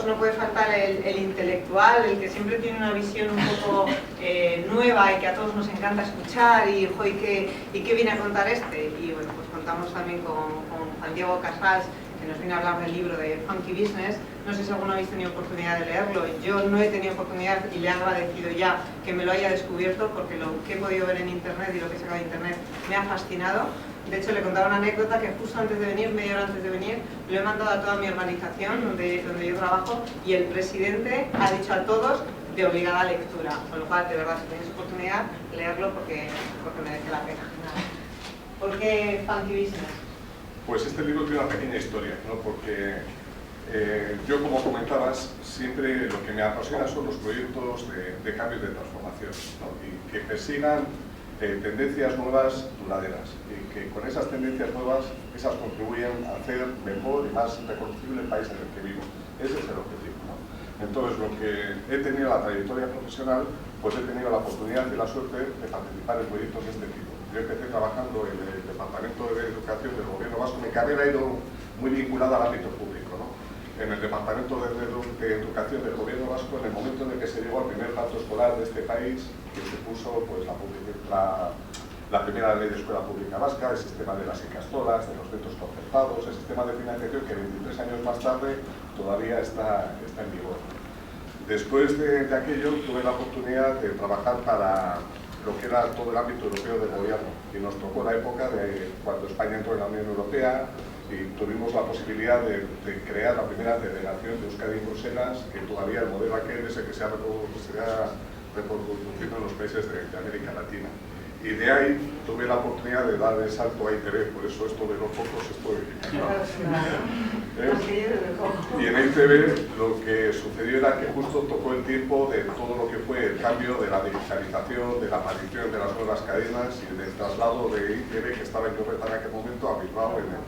no puede faltar el intelectual, el que siempre tiene una visión un poco nueva y que a todos nos encanta escuchar y, ojo, ¿y qué viene a contar este? Y bueno, pues contamos también con Juan Diego Casals, que nos viene a hablar del libro de Funky Business. No sé si alguno habéis tenido oportunidad de leerlo. Yo no he tenido oportunidad y le he agradecido ya que me lo haya descubierto, porque lo que he podido ver en internet y lo que he sacado de internet me ha fascinado. De hecho, le contaba una anécdota que justo antes de venir, media hora antes de venir, lo he mandado a toda mi organización donde yo trabajo, y el presidente ha dicho a todos de obligada lectura. Con lo cual, de verdad, si tenéis oportunidad, leerlo porque merece la pena. ¿Por qué Funky Business? Pues este libro tiene una pequeña historia, ¿no? Porque yo, como comentabas, siempre lo que me apasiona son los proyectos de cambio y de transformación, ¿no? Y que persigan tendencias nuevas duraderas, y que con esas tendencias nuevas, esas contribuyen a hacer mejor y más reconocible el país en el que vivo. Ese es el objetivo, ¿no? Entonces, lo que he tenido la trayectoria profesional, pues he tenido la oportunidad y la suerte de participar en proyectos de este tipo. Yo empecé trabajando en el Departamento de Educación del Gobierno Vasco. Mi carrera ha ido muy vinculada al ámbito público, ¿no? En el Departamento de Educación del Gobierno Vasco, en el momento en el que se llegó al primer pacto escolar de este país, que se puso pues, la primera ley de escuela pública vasca, el sistema de las ikastolas, de los centros concertados, el sistema de financiación que 23 años más tarde todavía está en vigor. Después de aquello tuve la oportunidad de trabajar para lo que era todo el ámbito europeo del gobierno, y nos tocó la época de cuando España entró en la Unión Europea y tuvimos la posibilidad de crear la primera delegación de Euskadi en Bruselas, que todavía el modelo aquel es el que se ha reproducido en los países de América Latina. Y de ahí tuve la oportunidad de dar el salto a ITV, por eso esto de los focos estoy encantado. Y en ITV lo que sucedió era que justo tocó el tiempo de todo lo que fue el cambio de la digitalización, de la aparición de las nuevas cadenas y del traslado de ITV, que estaba en Lloreta en aquel momento, a Bilbao en el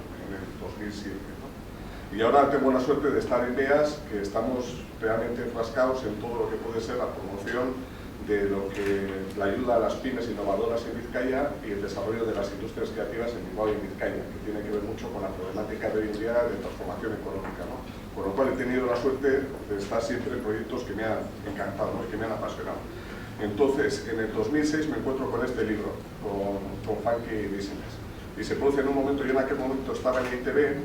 2007. ¿no? Y ahora tengo la suerte de estar en BEAS, que estamos realmente enfrascados en todo lo que puede ser la promoción de lo que la ayuda a las pymes innovadoras en Vizcaya y el desarrollo de las industrias creativas en Bilbao y en Vizcaya, que tiene que ver mucho con la problemática de hoy en día de transformación ecológica, ¿no? Por lo cual he tenido la suerte de estar siempre en proyectos que me han encantado, ¿no? Y que me han apasionado. Entonces, en el 2006 me encuentro con este libro, con Funky Business, y se produce en un momento, yo en aquel momento estaba en ITV.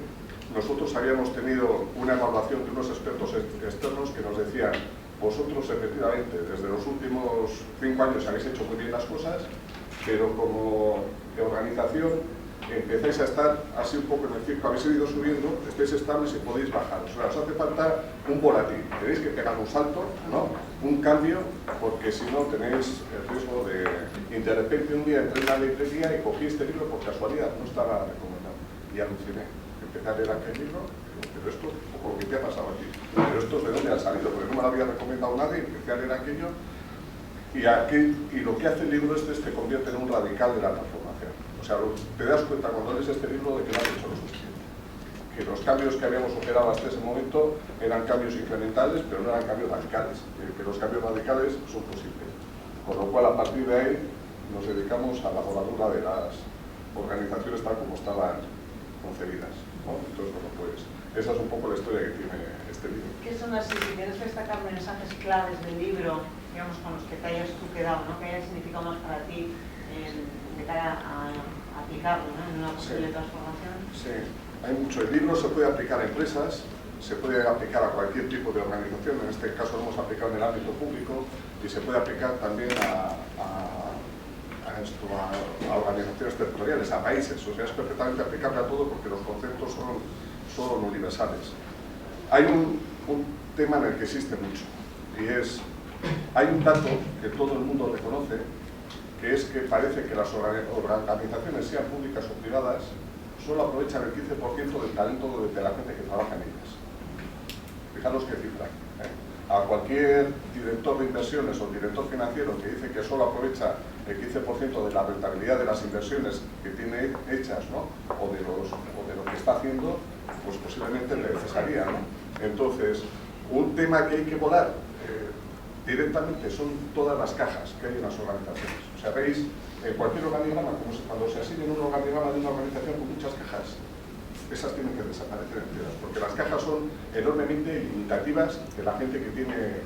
Nosotros habíamos tenido una evaluación de unos expertos externos que nos decían: vosotros efectivamente desde los últimos 5 años habéis hecho muy bien las cosas, pero como organización empezáis a estar así un poco en el circo, habéis ido subiendo, estáis estables y podéis bajar. O sea, os hace falta un volatil, tenéis que pegar un salto, ¿no? Un cambio, porque si no tenéis el riesgo de repente un día entré en la librería y cogí este libro por casualidad, no estaba recomendado, y aluciné. Empecé a leer aquel libro, pero esto, como que te ha pasado aquí, pero esto de dónde ha salido, porque no me lo había recomendado nadie, empecé a leer aquello, y lo que hace el libro este es te convierte en un radical de la transformación. O sea, te das cuenta cuando lees este libro de que no has hecho lo suficiente, que los cambios que habíamos operado hasta ese momento eran cambios incrementales, pero no eran cambios radicales, que los cambios radicales son posibles. Con lo cual, a partir de ahí, nos dedicamos a la voladura de las organizaciones tal como estaban concebidas, ¿no? Entonces, bueno, pues esa es un poco la historia que tiene este libro. ¿Qué son así, si quieres destacar mensajes claves del libro, digamos, con los que te hayas tú quedado, ¿no? Que haya significado más para ti de cara a aplicarlo, ¿no? En una posible transformación? Sí, hay mucho. El libro se puede aplicar a empresas, se puede aplicar a cualquier tipo de organización, en este caso lo hemos aplicado en el ámbito público, y se puede aplicar también a organizaciones territoriales, a países. O sea, es perfectamente aplicable a todo porque los conceptos son universales. Hay un tema en el que existe mucho, y hay un dato que todo el mundo reconoce, que es que parece que las organizaciones, sean públicas o privadas, solo aprovechan el 15% del talento de la gente que trabaja en ellas. Fijaros qué cifra. A cualquier director de inversiones o director financiero que dice que solo aprovecha el 15% de la rentabilidad de las inversiones que tiene hechas, ¿no? o de lo que está haciendo, pues posiblemente le cesaría, ¿no? Entonces, un tema que hay que volar directamente son todas las cajas que hay en las organizaciones. O sea, veis en cualquier organigrama, como cuando se asigna un organigrama de una organización con muchas cajas, esas tienen que desaparecer enteras, porque las cajas son enormemente limitativas de la gente que tiene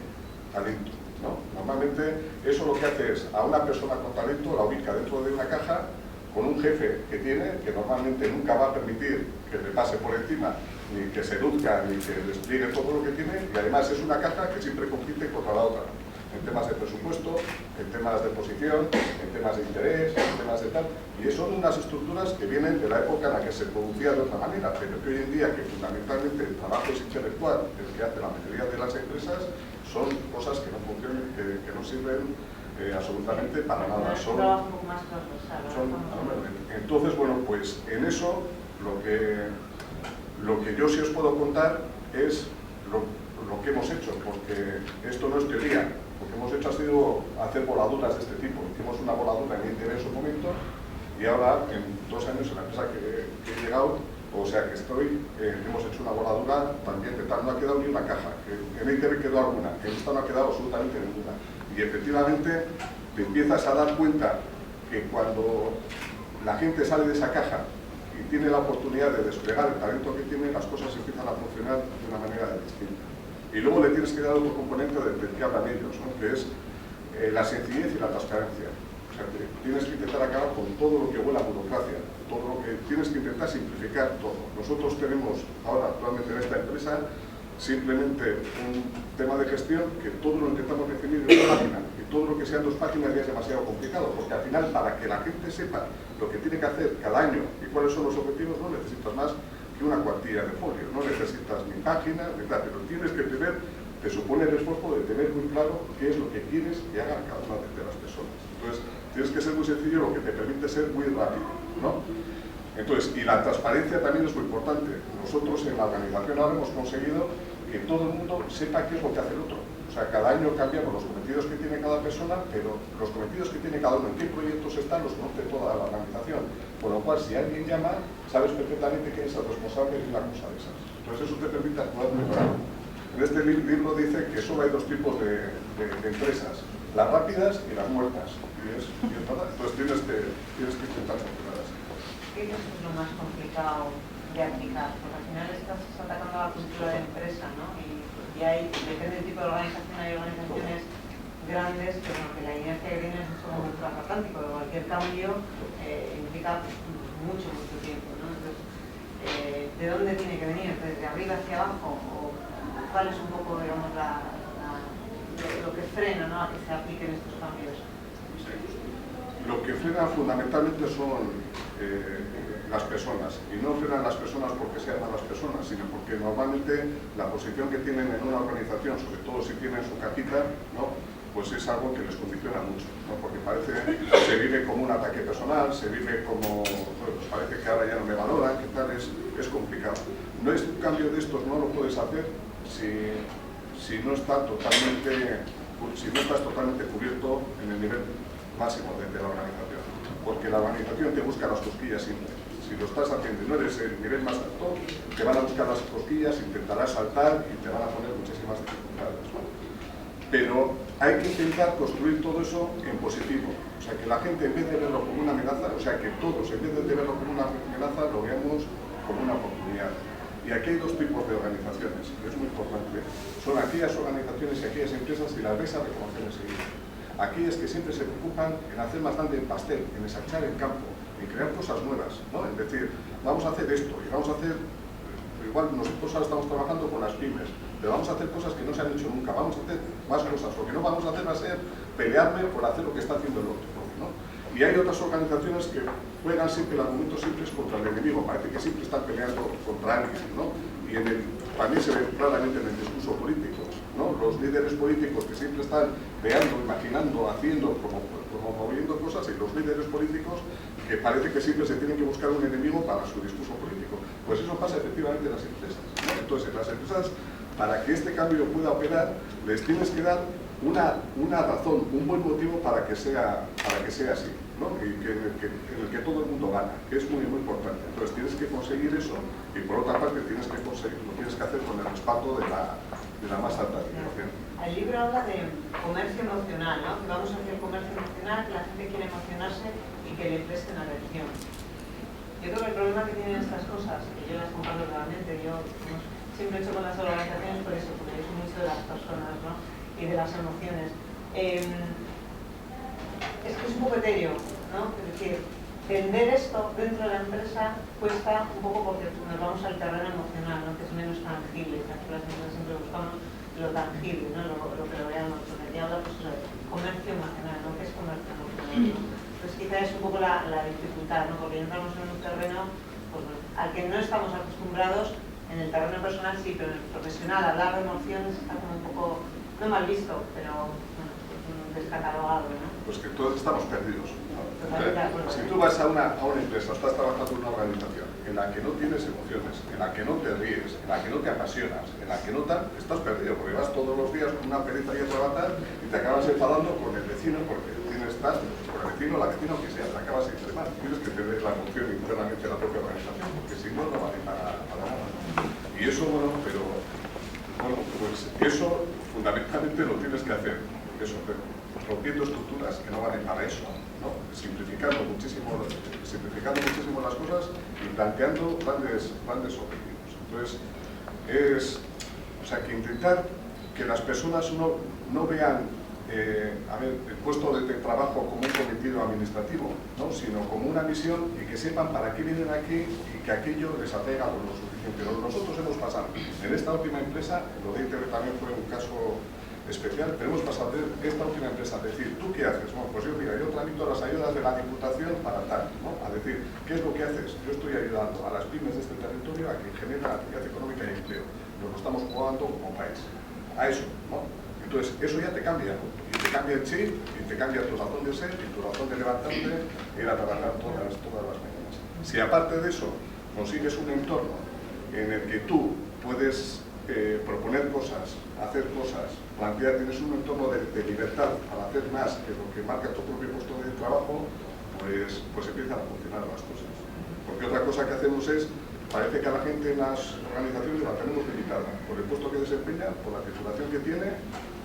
talento, ¿no? Normalmente eso lo que hace es, a una persona con talento la ubica dentro de una caja con un jefe que tiene, que normalmente nunca va a permitir que le pase por encima, ni que seduzca, ni que despliegue todo lo que tiene, y además es una caja que siempre compite contra la otra, en temas de presupuesto, en temas de posición, en temas de interés, en temas de tal, y son unas estructuras que vienen de la época en la que se producía de otra manera, pero que hoy en día, que fundamentalmente el trabajo es intelectual, el que hace la mayoría de las empresas, son cosas que no funcionan, que no sirven absolutamente para nada. Entonces, bueno, pues en eso lo que yo sí os puedo contar es lo que hemos hecho, porque esto no es teoría. Lo que hemos hecho ha sido hacer voladuras de este tipo. Hicimos una voladura en ITV en su momento y ahora, en 2 años, en la empresa que he llegado, o sea que hemos hecho una voladura también de tal. No ha quedado ni una caja. En ITV quedó alguna, en esta no ha quedado absolutamente ninguna. Y efectivamente te empiezas a dar cuenta que cuando la gente sale de esa caja y tiene la oportunidad de desplegar el talento que tiene, las cosas empiezan a funcionar de una manera distinta. Y luego le tienes que dar otro componente del que hablan ellos, ¿no? Que es la sencillez y la transparencia. O sea, que tienes que intentar acabar con todo lo que huele a burocracia, todo lo que tienes que intentar simplificar todo. Nosotros tenemos ahora actualmente en esta empresa simplemente un tema de gestión que todo lo intentamos definir en una página, y todo lo que sean 2 páginas ya es demasiado complicado, porque al final, para que la gente sepa lo que tiene que hacer cada año y cuáles son los objetivos, no necesitas más que una cuantía de folio, no necesitas ni páginas, ni tal, pero tienes que tener, te supone el esfuerzo de tener muy claro qué es lo que quieres que haga cada una de las personas. Entonces, tienes que ser muy sencillo, lo que te permite ser muy rápido, ¿no? Entonces, y la transparencia también es muy importante. Nosotros en la organización ahora hemos conseguido que todo el mundo sepa qué es lo que hace el otro. O sea, cada año cambiamos los cometidos que tiene cada persona, pero los cometidos que tiene cada uno, en qué proyectos están, los conoce toda la organización. Con lo cual, si alguien llama, sabes perfectamente quién es el responsable de una cosa de esas. Entonces, eso te permite actuar muy rápido. En este libro dice que solo hay 2 tipos de empresas, las rápidas y las muertas. Y es verdad. Entonces, tienes que intentar funcionar así. ¿Qué es lo más complicado de aplicar? Porque al final estás atacando a la cultura de empresa, ¿no? Y hay, depende del tipo de organización, hay organizaciones grandes que la inercia que tienen es como un transatlántico, pero cualquier cambio implica mucho tiempo, ¿no? Entonces, ¿de dónde tiene que venir? ¿Desde arriba hacia abajo? ¿O cuál es un poco, digamos, lo que frena, ¿no?, a que se apliquen estos cambios? Lo que frena fundamentalmente son las personas, y no frenan las personas porque sean malas personas, sino porque normalmente la posición que tienen en una organización, sobre todo si tienen su cajita, ¿no?, pues es algo que les condiciona mucho, ¿no? Porque se vive como un ataque personal, se vive como, bueno, pues parece que ahora ya no me valoran, que tal, es complicado. No es un cambio de estos, no lo puedes hacer si no estás totalmente cubierto en el nivel máximo de la organización, porque la organización te busca las cosquillas siempre. Si lo estás haciendo y no eres el nivel más alto, te van a buscar las cosquillas, intentarás saltar y te van a poner muchísimas dificultades, ¿no? Pero hay que intentar construir todo eso en positivo, o sea, que la gente, en vez de verlo como una amenaza, o sea, que todos, en vez de verlo como una amenaza, lo veamos como una oportunidad. Y aquí hay 2 tipos de organizaciones, y es muy importante. Son aquellas organizaciones y aquellas empresas que las ves a reconocer enseguida. Aquellas que siempre se preocupan en hacer más grande el pastel, en ensanchar el campo, en crear cosas nuevas, ¿no? Es decir, vamos a hacer esto, y vamos a hacer, igual nosotros ahora estamos trabajando con las pymes, pero vamos a hacer cosas que no se han hecho nunca, vamos a hacer más cosas, lo que no vamos a hacer va a ser pelearme por hacer lo que está haciendo el otro, ¿no? Y hay otras organizaciones que juegan siempre el argumento siempre es contra el enemigo, parece que siempre están peleando contra alguien, ¿no? Y también se ve claramente en el discurso político, ¿no? Los líderes políticos que siempre están creando, imaginando, haciendo, promoviendo cosas, y los líderes políticos que parece que siempre se tienen que buscar un enemigo para su discurso político. Pues eso pasa efectivamente en las empresas, ¿no? Entonces, en las empresas, para que este cambio pueda operar, les tienes que dar una razón, un buen motivo para que sea así, ¿no? Y en el que todo el mundo gana, que es muy, muy importante. Entonces tienes que conseguir eso, y por otra parte lo tienes que hacer con el respaldo de la más alta dirección. El libro habla de comercio emocional, ¿no? Que vamos a hacer comercio emocional, que la gente quiere emocionarse y que le presten atención. Yo creo que el problema que tienen estas cosas, que yo las totalmente. Yo siempre he hecho con las organizaciones por eso, porque es mucho de las personas, ¿no? Y de las emociones. Es que es un poco etéreo, ¿no? Es decir, vender esto dentro de la empresa cuesta un poco porque nos vamos al terreno emocional, ¿no? Que es menos tangible. Las empresas siempre buscamos lo tangible, ¿no? Lo que lo veamos. Y habla pues, de comercio emocional, ¿no? ¿Qué es comercio emocional? ¿No? Pues quizá es un poco la dificultad, ¿no? Porque entramos en un terreno pues, al que no estamos acostumbrados. En el terreno personal sí, pero en el profesional hablar de emociones está como un poco, no mal visto, pero bueno, descatalogado, ¿no? Pues que todos estamos perdidos, ¿no? Si tú vas a una empresa, estás trabajando en una organización en la que no tienes emociones, en la que no te ríes, en la que no te apasionas, en la que no tal, estás perdido, porque vas todos los días con una pereza y a trabajar y te acabas enfadando con el vecino porque estás con el vecino, la vecina, o que sea, te acabas siempre mal. Tienes que tener la función internamente de la propia organización, porque si no, no vale para nada. Y eso, bueno, pero pues eso fundamentalmente lo tienes que hacer, eso, rompiendo estructuras que no valen para eso, ¿no? Simplificando muchísimo las cosas y planteando grandes objetivos. Entonces, o sea, que intentar que las personas no vean el puesto de trabajo como un cometido administrativo, ¿no? Sino como una misión y que sepan para qué vienen aquí y que aquello les atraiga lo suficiente. Pero nosotros hemos pasado, en esta última empresa, lo de ITV también fue un caso especial, pero hemos pasado de esta última empresa a decir, ¿tú qué haces? Bueno, pues yo tramito las ayudas de la Diputación para tal, ¿no? A decir, ¿qué es lo que haces? Yo estoy ayudando a las pymes de este territorio a que generen actividad económica y empleo. Nos lo estamos jugando como país. A eso, ¿no? Entonces, eso ya te cambia, ¿no? Y te cambia el chip, y te cambia tu razón de ser, y tu razón de levantarte e ir a trabajar todas las mañanas. Si aparte de eso consigues un entorno en el que tú puedes proponer cosas, hacer cosas, tienes un entorno de libertad para hacer más que lo que marca tu propio puesto de trabajo, pues empiezan a funcionar las cosas. Porque otra cosa que hacemos es, parece que a la gente en las organizaciones la tenemos limitada, por el puesto que desempeña, por la titulación que tiene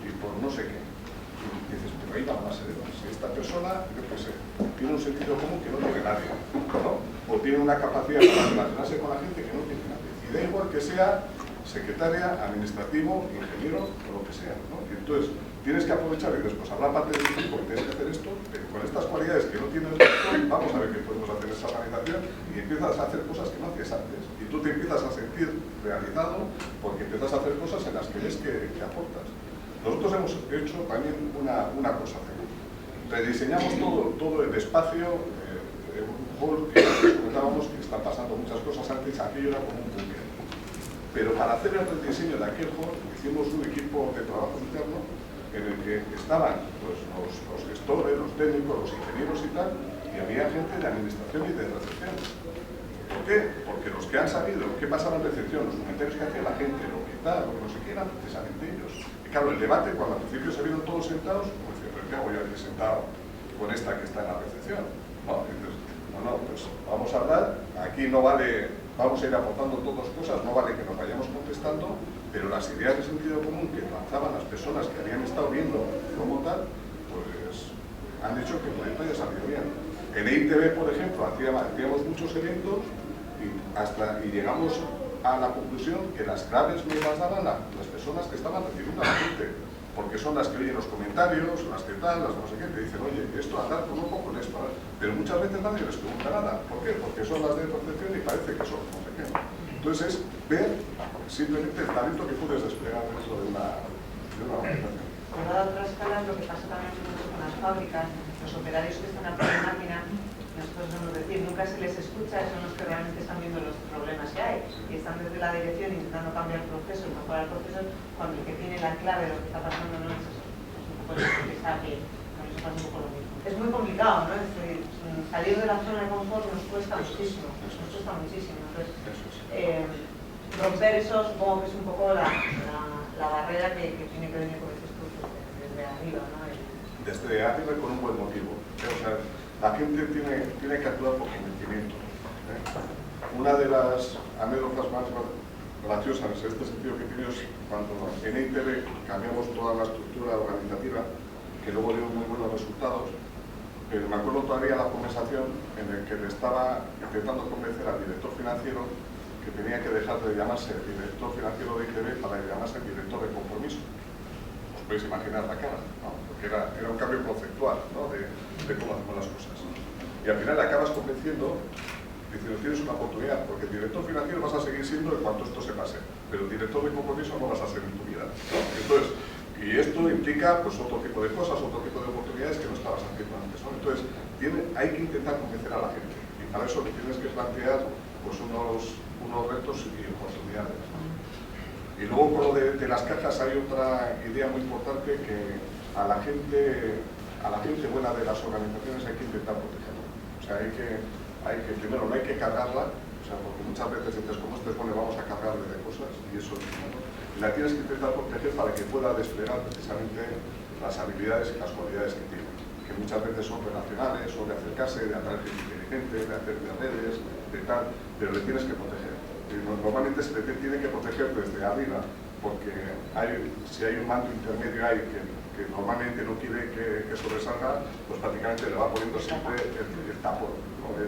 y por no sé qué. Y dices, pero ahí va más, si esta persona, yo qué sé, tiene un sentido común que no tiene nadie, ¿no? O tiene una capacidad para relacionarse con la gente que no tiene nadie. Y da igual que sea secretaria, administrativo, ingeniero o lo que sea, ¿no? Y entonces tienes que aprovechar y después hablar parte del equipo que tienes que hacer esto, pero con estas cualidades que no tienes, vamos a ver qué podemos hacer en esa organización y empiezas a hacer cosas que no hacías antes. Y tú te empiezas a sentir realizado porque empiezas a hacer cosas en las que ves que aportas. Nosotros hemos hecho también una cosa, rediseñamos todo el espacio, un hall que comentábamos que están pasando muchas cosas antes, aquello era como un búnker. Pero para hacer el rediseño de aquel hall hicimos un equipo de trabajo interno en el que estaban pues, los gestores, los técnicos, los ingenieros y tal, y había gente de administración y de recepción. ¿Por qué? Porque los que han sabido qué pasaba en recepción, los comentarios que hacía la gente, lo que tal, lo que no sé qué, eran precisamente ellos. Y claro, el debate, cuando al principio se vieron todos sentados, pues decía, ¿pero qué hago yo aquí sentado con esta que está en la recepción? ¿No? Entonces, pues vamos a hablar, aquí no vale, vamos a ir aportando todas cosas, no vale que nos vayamos contestando, pero las ideas de sentido común que lanzaban las personas que habían estado viendo cómo tal, pues han hecho que el proyecto haya salido bien. En ITV, por ejemplo, hacíamos muchos eventos y llegamos a la conclusión que las claves me las daban las personas que estaban recibiendo a la gente, porque son las que oyen los comentarios, las que tal, las no sé qué, te dicen, oye, esto andar con un poco en esto, pero muchas veces nadie les pregunta nada. ¿Por qué? Porque son las de recepción y parece que son no sé qué. Entonces es ver simplemente el talento que puedes desplegar dentro de una organización. Llevado a otra escala, lo que pasa también mucho con las fábricas, los operarios que están a pie de máquina, nosotros vamos a decir, nunca se les escucha, son los que realmente están viendo los problemas que hay y están desde la dirección intentando cambiar el proceso, mejorar el proceso, cuando el que tiene la clave de lo que está pasando no es eso, es un poco el que está a pie, no les pasa un poco lo mismo. Es muy complicado, ¿no? Es decir, salir de la zona de confort nos cuesta muchísimo, entonces romper eso supongo que es un poco la barrera que tiene que venir con este estudio desde arriba, ¿no? Desde arriba y con un buen motivo. O sea, la gente tiene que actuar por convencimiento. Una de las anécdotas más graciosas en este sentido que tiene es cuando en ITV cambiamos toda la estructura organizativa, que luego dio muy buenos resultados, pero me acuerdo todavía la conversación en la que le estaba intentando convencer al director financiero que tenía que dejar de llamarse director financiero de ICB para llamarse director de compromiso. Os podéis imaginar la cara, ¿no? Porque era un cambio conceptual, ¿no? de cómo hacemos las cosas. Y al final acabas convenciendo, diciendo, tienes una oportunidad, porque director financiero vas a seguir siendo en cuanto esto se pase, pero director de compromiso no vas a ser en tu vida, ¿no? Entonces, y esto implica pues otro tipo de cosas, otro tipo de oportunidades que no estabas haciendo antes, ¿no? Entonces, hay que intentar convencer a la gente, y para eso le tienes que plantear pues unos retos y oportunidades, ¿no? Y luego con lo de las cajas hay otra idea muy importante, que a la gente buena de las organizaciones hay que intentar protegerla. O sea, primero no hay que cargarla, o sea, porque muchas veces dices, como este es bueno, vamos a cargarle de cosas, y eso no. Y la tienes que intentar proteger para que pueda desplegar precisamente las habilidades y las cualidades que tiene, que muchas veces son relacionales, son de acercarse, de atraer gente inteligente, de hacer de redes, de tal, pero le tienes que proteger. Y normalmente se le tiene que proteger desde arriba, porque si hay un mando intermedio ahí que normalmente no quiere que sobresalga, pues prácticamente le va poniendo siempre el tapón, ¿no? El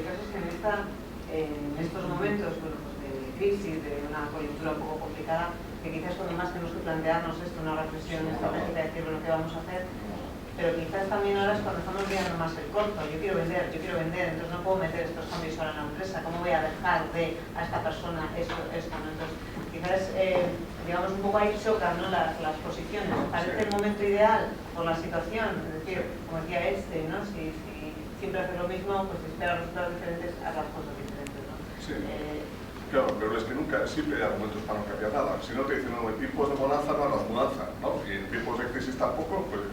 caso es que en estos momentos, bueno, pues de crisis, de una coyuntura un poco complicada, que quizás cuando más tenemos que plantearnos esto, una reflexión estratégica de decir lo que vamos a hacer, pero quizás también ahora es cuando estamos mirando más el corto. Yo quiero vender, entonces no puedo meter estos cambios ahora en la empresa. ¿Cómo voy a dejar a esta persona esto, ¿no? Entonces, quizás, digamos, un poco ahí chocan, ¿no? las posiciones. Parece el momento ideal por la situación, es decir, como decía ¿no? Si siempre haces lo mismo, pues si esperas resultados diferentes, haz las cosas diferentes, ¿no? Sí. Claro, pero es que nunca, siempre hay argumentos para no cambiar nada. Si no te dicen, no, en tiempos de bonanza no hagas mudanza, ¿no? Y en tiempos de crisis tampoco, pues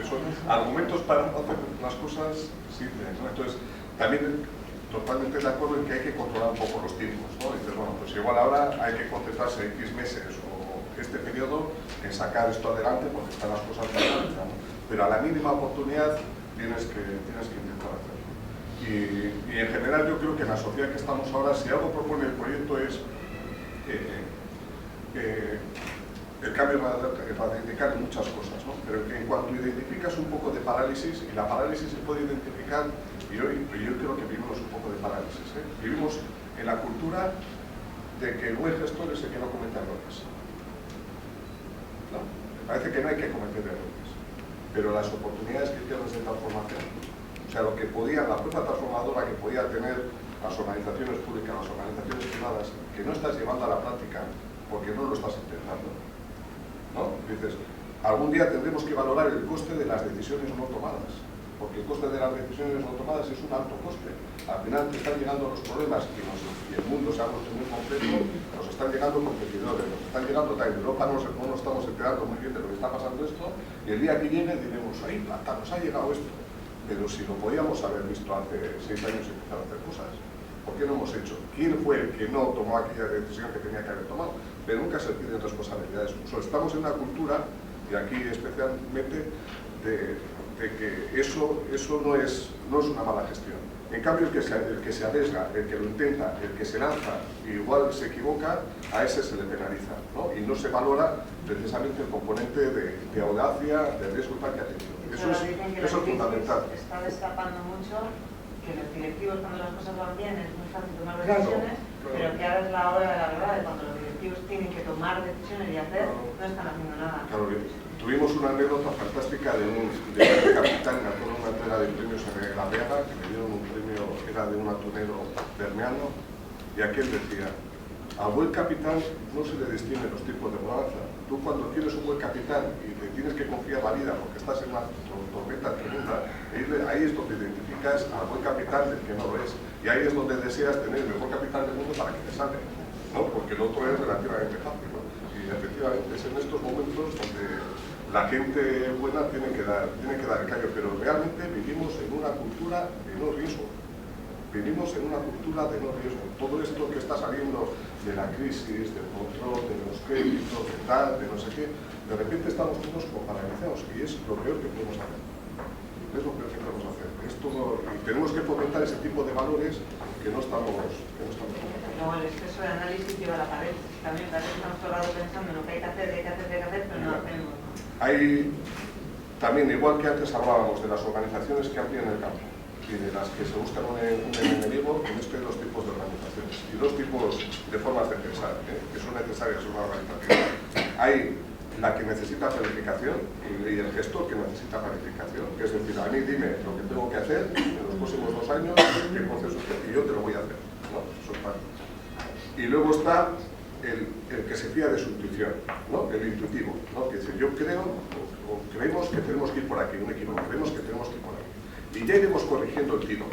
esos argumentos para no hacer las cosas sirven, ¿no? Entonces, también totalmente de acuerdo en que hay que controlar un poco los tiempos, ¿no? Dices, bueno, pues igual ahora hay que concentrarse X meses o este periodo en sacar esto adelante porque están las cosas mal, ¿no? Pero a la mínima oportunidad tienes que intentar hacerlo. Y en general yo creo que en la sociedad que estamos ahora, si algo propone el proyecto es el cambio radical en muchas cosas, ¿no? Pero que en cuanto identificas un poco de parálisis, y la parálisis se puede identificar, y hoy yo creo que vivimos un poco de parálisis, ¿eh? Vivimos en la cultura de que el buen gestor es el que no comete errores. ¿No? Me parece que no hay que cometer errores, pero las oportunidades que tienes de transformación, o sea, lo que la fuerza transformadora que podía tener las organizaciones públicas, las organizaciones privadas, que no estás llevando a la práctica porque no lo estás intentando, ¿no? Dices, algún día tendremos que valorar el coste de las decisiones no tomadas, porque el coste de las decisiones no tomadas es un alto coste. Al final te están llegando los problemas y el mundo se ha vuelto muy complejo, nos están llegando competidores, nos están llegando tal. En Europa no nos estamos enterando muy bien de lo que está pasando esto, y el día que viene diremos, ahí, plata, nos ha llegado esto. Pero si lo podíamos haber visto hace 6 años y empezar a hacer cosas, ¿por qué no hemos hecho? ¿Quién fue el que no tomó aquella decisión que tenía que haber tomado? Pero nunca se piden responsabilidades. Estamos en una cultura, y aquí especialmente, de que eso no es una mala gestión. En cambio, el que se arriesga, el que lo intenta, el que se lanza y igual se equivoca, a ese se le penaliza, ¿no? Y no se valora precisamente el componente de audacia, de riesgo tal que ha tenido. Eso es fundamental. Está destapando mucho que los directivos, cuando las cosas van bien, es muy fácil tomar decisiones, claro. Pero que ahora es la hora de la verdad, de cuando los directivos tienen que tomar decisiones y hacer, no están haciendo nada. Claro, tuvimos una anécdota fantástica de un capitán en una entrega de premios en La Veaga, que le dieron un premio, era de un atunero bermeano, y aquel decía, al buen capitán no se le distinguen los tiempos de bonanza. Tú cuando tienes un buen capitán y te tienes que confiar la vida porque estás en una tormenta tremenda, ahí es donde identificas al buen capitán del que no lo es. Y ahí es donde deseas tener el mejor capitán del mundo para que te salve, ¿no? Porque el otro es relativamente fácil, ¿no? Y efectivamente es en estos momentos donde la gente buena tiene que dar el callo, pero realmente vivimos en una cultura de no riesgo. Vivimos en una cultura de no riesgo. Todo esto que está saliendo de la crisis, del control, de los créditos, de tal, de no sé qué, de repente estamos todos como paralizados y es lo peor que podemos hacer. Es lo peor que podemos hacer. Y tenemos que fomentar ese tipo de valores que no estamos Luego el exceso de análisis lleva a la pared. También parece que estamos todo el rato pensando en lo que hay que hacer, pero no hacemos. Hay también, igual que antes hablábamos de las organizaciones que amplían el campo, y de las que se buscan un enemigo, en este dos tipos de organizaciones y dos tipos de formas de pensar, que son necesarias en una organización. Hay la que necesita planificación y el gestor que necesita planificación, que es decir, a mí dime lo que tengo que hacer en los próximos 2 años, qué procesos, y yo te lo voy a hacer, ¿no? Eso es fácil. Y luego está el que se fía de su intuición, ¿no? El intuitivo, ¿no? Que dice, yo creo o creemos que tenemos que ir por aquí, un equipo, creemos que tenemos que ir por aquí. Y ya iremos corrigiendo el tiro,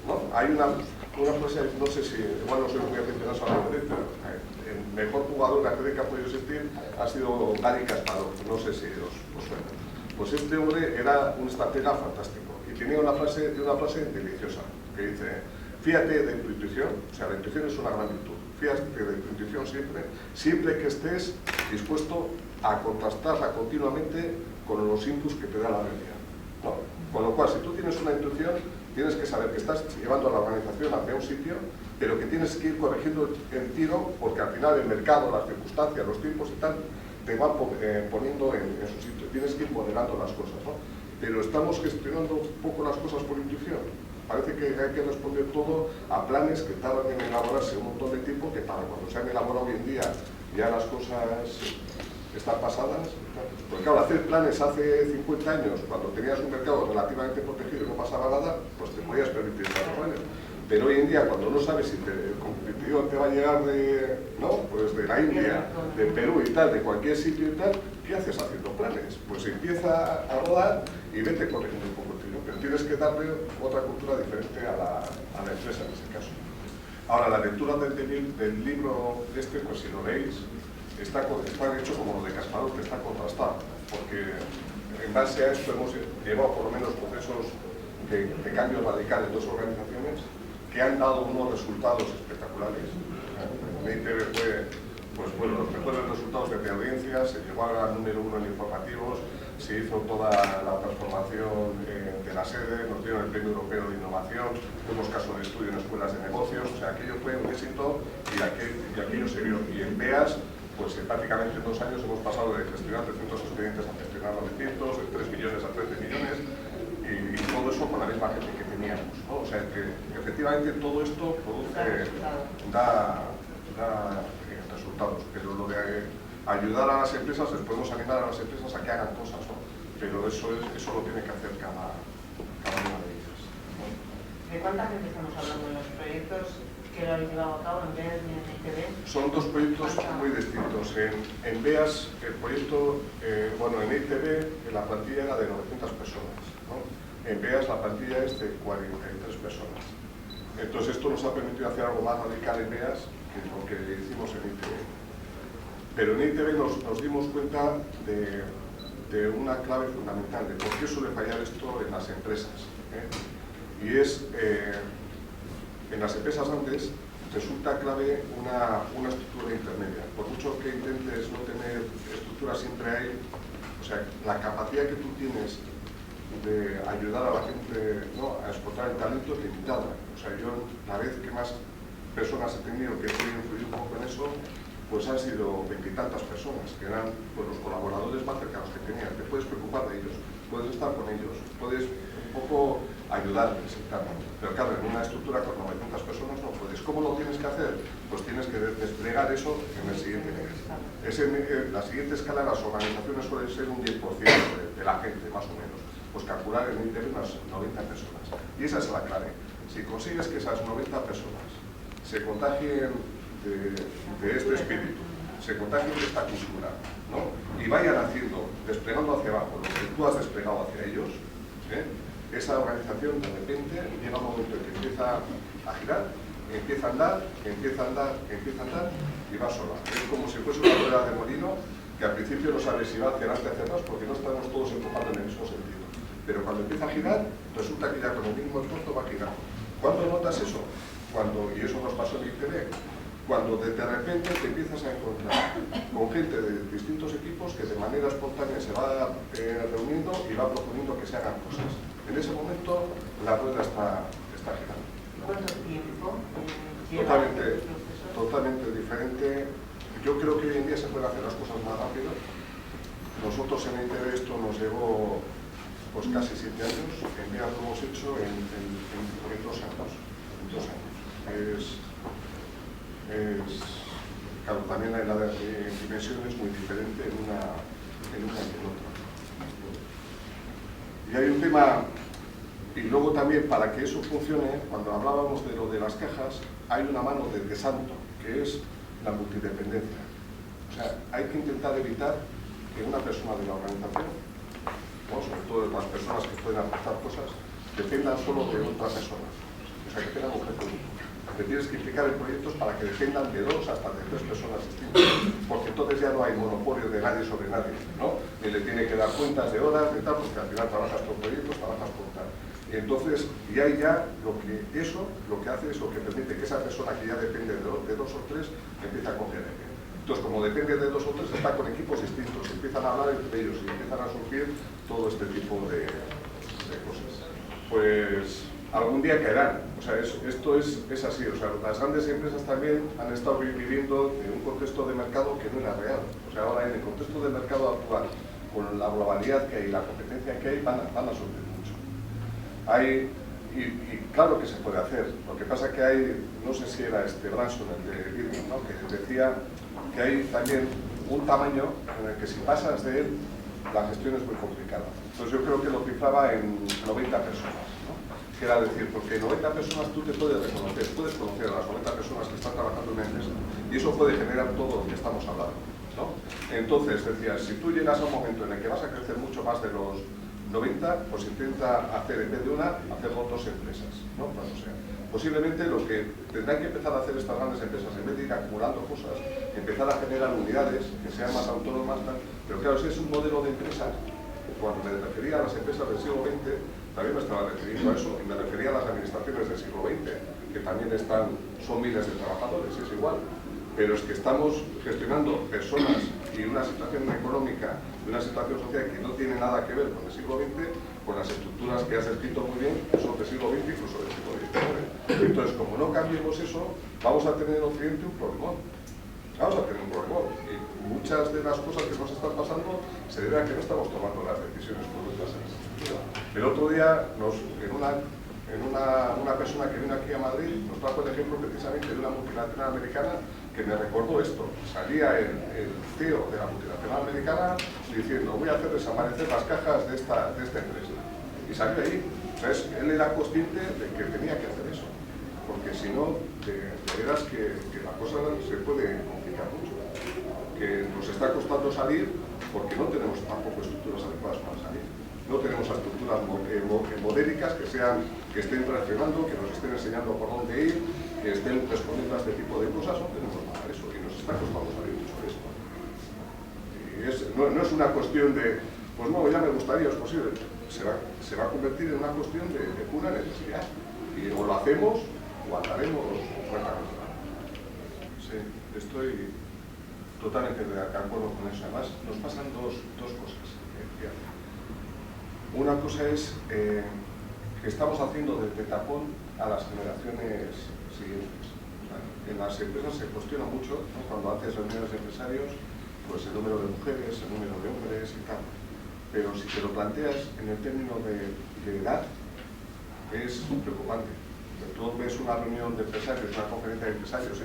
¿no? Hay una frase, no sé si, igual no soy muy aficionado a la ajedrez, pero el mejor jugador de ajedrez que ha podido existir ha sido Garry Kasparov, no sé si os suena. Pues este hombre era un estratega fantástico y tenía una frase deliciosa que dice, fíjate de tu intuición, o sea, la intuición es una gran virtud, fíjate de tu intuición siempre que estés dispuesto a contrastarla continuamente con los inputs que te da la realidad, ¿no? Con lo cual, si tú tienes una intuición, tienes que saber que estás llevando a la organización hacia un sitio, pero que tienes que ir corrigiendo el tiro, porque al final el mercado, las circunstancias, los tiempos y tal, te van poniendo en su sitio. Tienes que ir moderando las cosas, ¿no? Pero estamos gestionando un poco las cosas por intuición. Parece que hay que responder todo a planes que tardan en elaborarse un montón de tiempo, que para cuando se han elaborado hoy en día ya las cosas están pasadas. Porque claro, hacer planes hace 50 años, cuando tenías un mercado relativamente protegido y no pasaba nada, pues te podías permitir tantos años. Pero hoy en día, cuando no sabes si el competidor te va a llegar pues de la India, de Perú y tal, de cualquier sitio y tal, ¿qué haces haciendo planes? Pues empieza a rodar y vete corrigiendo un poco el tiro. Pero tienes que darle otra cultura diferente a la empresa en ese caso. Ahora, la lectura del libro pues si lo leéis, está hecho como lo de Kasparov, que está contrastado, porque en base a esto hemos llevado por lo menos procesos de cambio radical en 2 organizaciones que han dado unos resultados espectaculares. En ITV fue los mejores resultados de audiencia, se llegó al número 1 en informativos, se hizo toda la transformación de la sede, nos dieron el Premio Europeo de Innovación, tuvimos caso de estudio en escuelas de negocios, o sea, aquello fue un éxito y aquello se vio. Y en BEAS, pues prácticamente en 2 años hemos pasado de gestionar 300 expedientes a gestionar 900, de 3 millones a 13 millones, y todo eso con la misma gente que teníamos, ¿no? O sea, que efectivamente todo esto da resultados, pero lo de ayudar a las empresas, les podemos animar a las empresas a que hagan cosas, ¿no? Pero eso lo tiene que hacer cada una de ellas, ¿no? ¿De cuánta gente estamos hablando en los proyectos que lo habéis llevado a cabo en BEAS y en ITV? Son 2 proyectos muy distintos. En BEAS, el proyecto, en ITV la plantilla era de 900 personas, ¿no? En BEAS la plantilla es de 43 personas. Entonces esto nos ha permitido hacer algo más radical en BEAS que lo que hicimos en ITV. Pero en ITV nos dimos cuenta de una clave fundamental, de por qué suele fallar esto en las empresas, y es, en las empresas antes, resulta clave una estructura intermedia. Por mucho que intentes no tener estructura, siempre hay, o sea, la capacidad que tú tienes de ayudar a la gente, ¿no?, a exportar el talento es limitada. O sea, yo la vez que más personas he tenido que he podido influir un poco en eso, pues han sido 20 y tantas personas, que eran pues, los colaboradores más cercanos que tenías. Te puedes preocupar de ellos, puedes estar con ellos, puedes un poco ayudarles y tal. Pero claro, en una estructura con 900 personas no puedes. ¿Cómo lo tienes que hacer? Pues tienes que desplegar eso en el siguiente nivel. La siguiente escala de las organizaciones suele ser un 10% de la gente, más o menos. Pues calcular en Internet unas 90 personas. Y esa es la clave. Si consigues que esas 90 personas se contagien de este espíritu, se contagien de esta cultura, ¿no?, y vayan haciendo, desplegando hacia abajo lo que tú has desplegado hacia ellos, esa organización de repente llega un momento en que empieza a girar, empieza a andar y va sola. Es como si fuese una rueda de molino que al principio no sabes si va hacia adelante o hacia atrás porque no estamos todos empujando en el mismo sentido. Pero cuando empieza a girar, resulta que ya con el mismo esfuerzo va girando. ¿Cuándo notas eso? Y eso nos pasó en ITV, cuando de repente te empiezas a encontrar con gente de distintos equipos que de manera espontánea se va reuniendo y va proponiendo que se hagan cosas. En ese momento la rueda está girando. ¿Cuánto tiempo lleva el proceso? Totalmente diferente. Yo creo que hoy en día se pueden hacer las cosas más rápido. Nosotros en ITV esto nos llevó pues casi 7 años. En Bea lo hemos hecho en 2 años. Claro, también la dimensión es muy diferente en una y en otra. Y hay un tema, y luego también para que eso funcione, cuando hablábamos de lo de las cajas, hay una mano de santo, que es la multidependencia. O sea, hay que intentar evitar que una persona de la organización, o sobre todo las personas que pueden aportar cosas, dependan solo de otra persona. O sea, que tengan un jefe único. Te tienes que implicar en proyectos para que dependan de 2 hasta de 3 personas distintas, porque entonces ya no hay monopolio de nadie sobre nadie, ¿no? Ni le tiene que dar cuentas de horas, de tal, porque al final trabajas por proyectos, trabajas por tal. Y entonces, y ahí ya lo que hace es lo que permite que esa persona que ya depende de 2 o 3 empiece a confiar en él. Entonces, como depende de 2 o 3, está con equipos distintos, empiezan a hablar entre ellos y empiezan a surgir todo este tipo de cosas. Pues algún día caerán. O sea, esto es así. O sea, las grandes empresas también han estado viviendo en un contexto de mercado que no era real. O sea, ahora en el contexto de mercado actual, con la globalidad que hay y la competencia que hay, van a sufrir mucho. Y claro que se puede hacer. Lo que pasa que hay, no sé si era Branson, el de Irving, ¿no?, que decía que hay también un tamaño en el que si pasas de él, la gestión es muy complicada. Entonces yo creo que lo cifraba en 90 personas. Era decir, porque 90 personas tú te puedes reconocer, puedes conocer a las 90 personas que están trabajando en una empresa y eso puede generar todo lo que estamos hablando, ¿no? Entonces, decía, si tú llegas a un momento en el que vas a crecer mucho más de los 90, pues intenta hacer, en vez de una, hacerlo 2 empresas, ¿no? Cuando sea. Posiblemente lo que tendrán que empezar a hacer estas grandes empresas, en vez de ir acumulando cosas, empezar a generar unidades que sean más autónomas, pero claro, ese es un modelo de empresas. Cuando me refería a las empresas del siglo XX, también me estaba refiriendo a eso, y me refería a las administraciones del siglo XX, que también son miles de trabajadores, es igual. Pero es que estamos gestionando personas y una situación económica y una situación social que no tiene nada que ver con el siglo XX, con las estructuras que has escrito muy bien, que son del siglo XX, incluso del siglo XIX. Entonces, como no cambiemos eso, vamos a tener en Occidente un problema. Vamos a tener un problema. Y muchas de las cosas que nos están pasando se debe a que no estamos tomando las decisiones correctas. El otro día, una persona que vino aquí a Madrid nos trajo el ejemplo precisamente de una multinacional americana que me recordó esto. Salía el CEO de la multinacional americana diciendo, voy a hacer desaparecer las cajas de esta empresa. Y salió ahí. O sea, él era consciente de que tenía que hacer eso. Porque si no, de veras que la cosa se puede complicar mucho. Que nos está costando salir porque no tenemos tampoco estructuras adecuadas para salir. No tenemos estructuras modélicas que estén reaccionando, que nos estén enseñando por dónde ir, que estén respondiendo a este tipo de cosas. No tenemos nada de eso y nos está costando salir mucho de esto. Y no es una cuestión de, pues no, ya me gustaría, es posible. Se va a convertir en una cuestión de pura necesidad. Y o lo hacemos o andaremos francamente. Sí, estoy totalmente de acuerdo con eso. Además, nos pasan dos cosas. Una cosa es que estamos haciendo desde tapón a las generaciones siguientes. O sea, en las empresas se cuestiona mucho, ¿no?, cuando haces reuniones de empresarios, pues el número de mujeres, el número de hombres y tal. Pero si te lo planteas en el término de edad, es preocupante. Tú ves una reunión de empresarios, una conferencia de empresarias y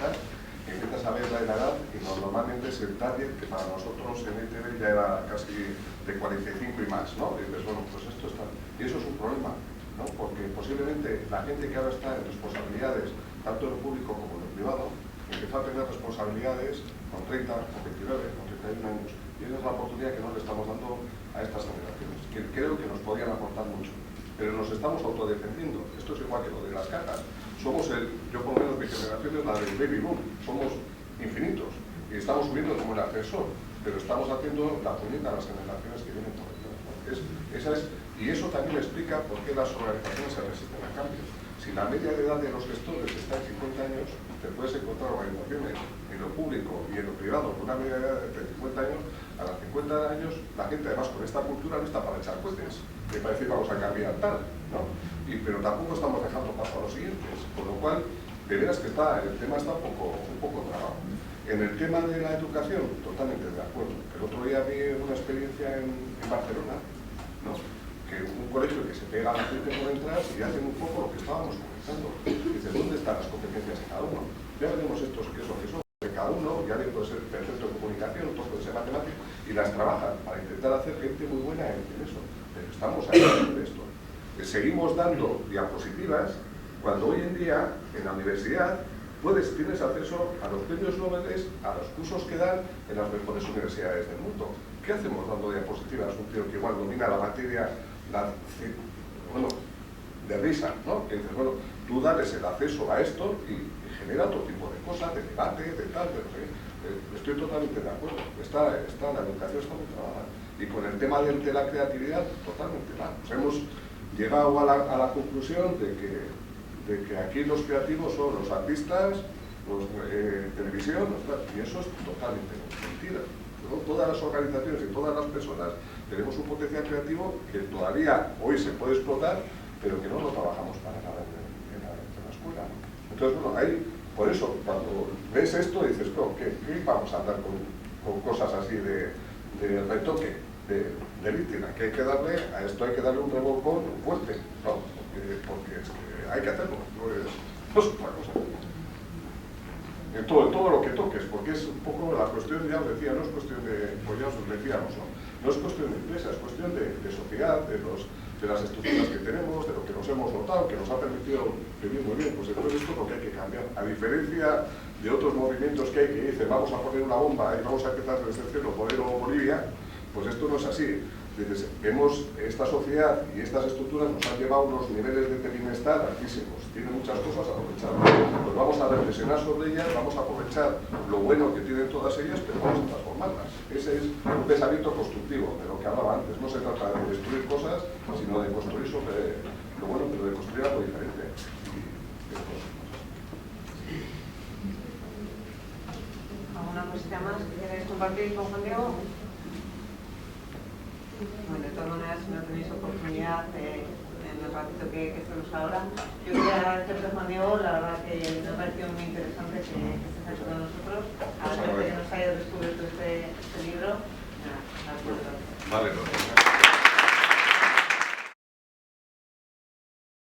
tal, y empiezas a ver la edad y normalmente es el target que para nosotros en ETV ya era casi de 45 y más, ¿no? Y dices, bueno, pues esto está... Y eso es un problema, ¿no? Porque posiblemente la gente que ahora está en responsabilidades, tanto en lo público como en lo privado, empezó a tener responsabilidades con 30, con 29, con 31 años. Y esa es la oportunidad que no le estamos dando a estas generaciones, que creo que nos podrían aportar mucho. Pero nos estamos autodefendiendo. Esto es igual que lo de las cajas. Yo por lo menos mi generación es la del baby boom. Somos infinitos. Y estamos subiendo como el ascensor. Pero estamos haciendo la puñeta a las generaciones que vienen por detrás. Y eso también explica por qué las organizaciones se resisten a cambios. Si la media de edad de los gestores está en 50 años, te puedes encontrar organizaciones en lo público y en lo privado con una media de edad de 50 años. A los 50 años, la gente además con esta cultura no está para echar cohetes, que para decir vamos a cambiar tal, ¿no? Pero tampoco estamos dejando paso a los siguientes, con lo cual, de veras que el tema está un poco trabado. En el tema de la educación, totalmente de acuerdo. El otro día vi una experiencia en Barcelona, ¿no?, que un colegio que se pega a la gente por detrás y hacen un poco lo que estábamos comentando. Dice, ¿dónde están las competencias de cada uno? Ya veremos estos qué es lo que son. De cada uno, ya puede ser perfecto en comunicación, otro puede ser matemático, y las trabajan para intentar hacer gente muy buena en eso. Pero estamos ahí de esto. Seguimos dando diapositivas cuando hoy en día en la universidad tienes acceso a los premios Nobel, a los cursos que dan en las mejores universidades del mundo. ¿Qué hacemos dando diapositivas a un tío que igual domina la materia, bueno, de risa, ¿no? Que dices, bueno, tú dales el acceso a esto y genera otro tipo de cosas, de debate, de tal, de no sé qué. Estoy totalmente de acuerdo. La educación está muy trabajada. Y con el tema de la creatividad, totalmente mal. Hemos llegado a la conclusión de que aquí los creativos son los artistas, los televisión, y eso es totalmente mentira. ¿No? Todas las organizaciones y todas las personas tenemos un potencial creativo que todavía hoy se puede explotar, pero que no lo trabajamos para nada en la escuela. Entonces, bueno, ahí, por eso, cuando ves esto, dices, ¿qué vamos a andar con cosas así de retoque, de víctima? Que hay que darle, a esto hay que darle un revolcón fuerte, ¿no? Porque es que hay que hacerlo, no es otra cosa. En todo lo que toques, porque es un poco la cuestión, ya os decía, no es cuestión de, pues ya os decíamos, no es cuestión de empresa, es cuestión de sociedad, de las estructuras que tenemos, de lo que nos hemos notado, que nos ha permitido vivir muy bien. Pues entonces esto es lo que hay que cambiar. A diferencia de otros movimientos que hay que dicen vamos a poner una bomba y vamos a empezar desde el cielo, poder o Bolivia, pues esto no es así. Entonces, esta sociedad y estas estructuras nos han llevado a unos niveles de bienestar altísimos. Tienen muchas cosas a aprovechar. Pues vamos a reflexionar sobre ellas, vamos a aprovechar lo bueno que tienen todas ellas, pero vamos a transformarlas. Ese es un pensamiento constructivo, de lo que hablaba antes. No se trata de destruir cosas, sino de construir sobre lo bueno, pero de construir algo diferente. ¿Alguna cosita más que queréis compartir con Juan Diego? Bueno, de todas maneras, si no tenéis oportunidad en el ratito que estamos ahora, yo quería agradecerte, Juan Diego, la verdad que me ha parecido muy interesante que